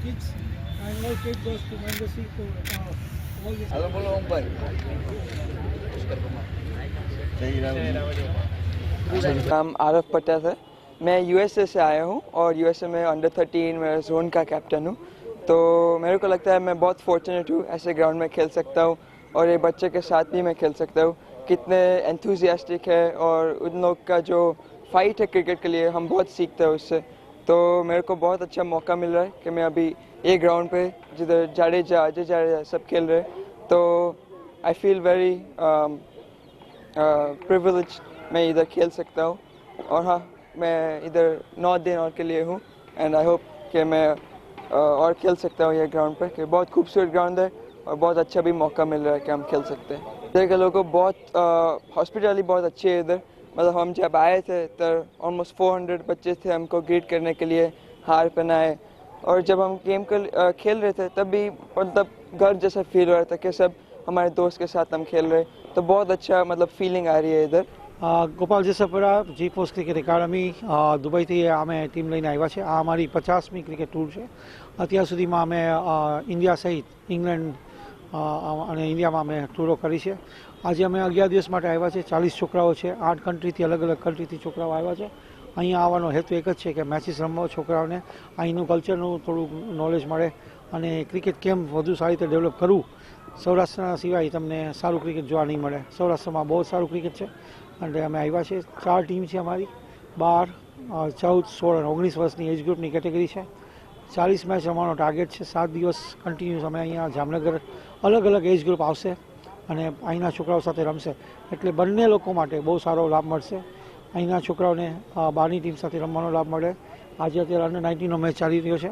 kids, and my kid goes to Mandasi to all this. Hello बोलो ओम भाई नाम आरफ पटेल है। मैं यूएसए से आया हूँ और यूएसए में अंडर 13 में जोन का कैप्टन हूँ। तो मेरे को लगता है मैं बहुत फॉर्चुनेट हूँ, ऐसे ग्राउंड में खेल सकता हूँ और ये बच्चे के साथ भी मैं खेल सकता हूँ। कितने एंथुजियास्टिक है और उन लोग का जो फाइट है क्रिकेट के लिए, हम बहुत सीखते हैं उससे। तो मेरे को बहुत अच्छा मौका मिल रहा है कि मैं अभी ये ग्राउंड पे जिधर जाडेजा अजय जाडेजा सब खेल रहे हैं, तो आई फील वेरी प्रिविलेज मैं इधर खेल सकता हूँ। और हाँ, मैं इधर 9 दिन और के लिए हूँ एंड आई होप कि मैं और खेल सकता हूँ ये ग्राउंड पे, कि बहुत खूबसूरत ग्राउंड है और बहुत अच्छा भी मौका मिल रहा है कि हम खेल सकते हैं। इधर के लोगों को बहुत हॉस्पिटैलिटी बहुत अच्छी है इधर। मतलब हम जब आए थे तो ऑलमोस्ट 400 बच्चे थे हमको ग्रीट करने के लिए, हार पहनाए। और जब हम गेम खेल रहे थे तब भी मतलब घर जैसा फील हो रहा था कि सब हमारे दोस्त के साथ हम खेल रहे, तो बहुत अच्छा मतलब फीलिंग आ रही है इधर। ગોપાલ જેસપરા જીપોસ ક્રિકેટ એકાડમી દુબઈથી અમે ટીમ લઈને આવ્યા છે। આ અમારી 50મી ક્રિકેટ ટૂર છે। અત્યાર સુધીમાં અમે ઇન્ડિયા સહિત ઇંગ્લેન્ડ અને ઇન્ડિયામાં અમે ટૂરો કરી છે। આજે અમે 11 દિવસ માટે આવ્યા છે। 40 છોકરાઓ છે, 8 કન્ટ્રીથી અલગ અલગ કન્ટ્રીથી છોકરાઓ આવ્યા છે। અહીંયા આવવાનો હેતુ એક જ છે કે મેચીસ રમવા, છોકરાઓને અહીંનું કલ્ચરનું થોડું નોલેજ મળે અને ક્રિકેટ કેમ વધુ સારી રીતે ડેવલપ કરવું। સૌરાષ્ટ્રના સિવાય તમને સારું ક્રિકેટ જોવા નહીં મળે। સૌરાષ્ટ્રમાં બહુ સારું ક્રિકેટ છે અને અમે આવ્યા છે। 4 ટીમ છે અમારી, 12, 14, 16 અને 19 વર્ષની એજ ગ્રુપની કેટેગરી છે। 40 મેચ રમવાનો ટાર્ગેટ છે। 7 દિવસ કન્ટિન્યુઅસ અમે અહીંયા જામનગર અલગ અલગ એજ ગ્રુપ આવશે અને અહીંના છોકરાઓ સાથે રમશે, એટલે બંને લોકો માટે બહુ સારો લાભ મળશે। અહીંના છોકરાઓને બહારની ટીમ સાથે રમવાનો લાભ મળે। આજે અત્યારે અંડર 19નો મેચ ચાલી રહ્યો છે,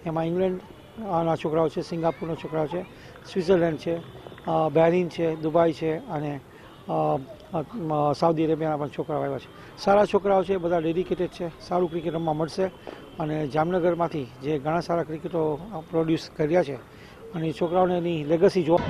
એમાં ઇંગ્લેન્ડના છોકરાઓ છે, સિંગાપુરના છોકરાઓ છે, સ્વિટ્ઝરલેન્ડ છે, બહેરીન છે, દુબઈ છે અને સાઉદી અરેબિયાના પણ છોકરાઓ આવ્યા છે। સારા છોકરાઓ છે, બધા ડેડિકેટેડ છે, સારું ક્રિકેટ રમવા મળશે અને જામનગરમાંથી જે ઘણા સારા ક્રિકેટો પ્રોડ્યુસ કર્યા છે અને એ છોકરાઓને એની લેગસી જોવા।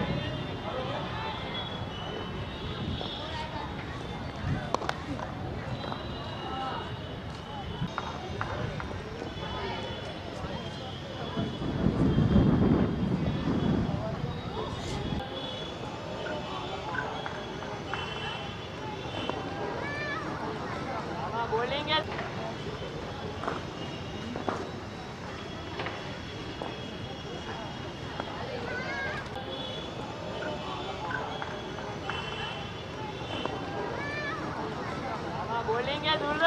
बोलेंगे दूर